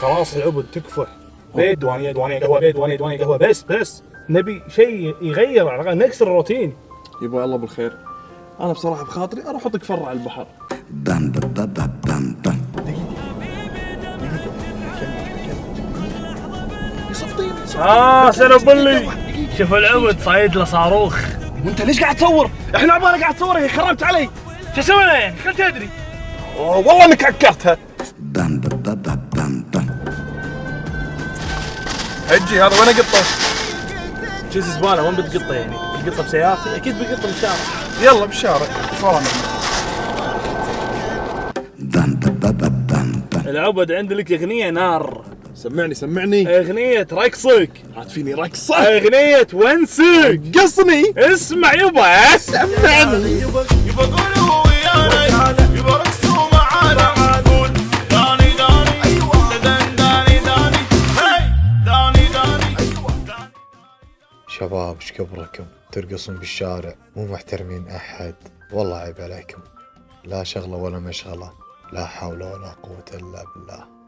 خلاص العبد تكفى. بيت دوانية قهوة، بيت دوانية قهوة، بس نبي شيء يغير على الأقل، نكسر الروتين. يبا الله بالخير. انا بصراحه بخاطري اروح اطق فرع على البحر. سلام بلي. شوف العبد صايد له صاروخ. وانت ليش قاعد تصور؟ احنا عبالك قاعد تصور، هي خربت علي. شو اسوي انا يعني؟ خل تدري. والله انك عكرتها. حجي هذا وين قطه؟ جيز زباله، وين بتقطه يعني؟ بتقطه بسيارتي؟ اكيد بتقطه بالشارع. يلا بالشارع فرنا. العبد عندي لك اغنيه نار. سمعني. اغنيه رقصك. عاد فيني رقصه. اغنيه ونسك. قصني. اسمع يبا، سمعني. يبا قولوا ويانا، يبا رقصوا معانا. قول داني داني داني داني. شباب ايش كبركم ترقصون بالشارع مو محترمين احد، والله عيب عليكم. لا شغله ولا مشغله، لا حول ولا قوه الا بالله.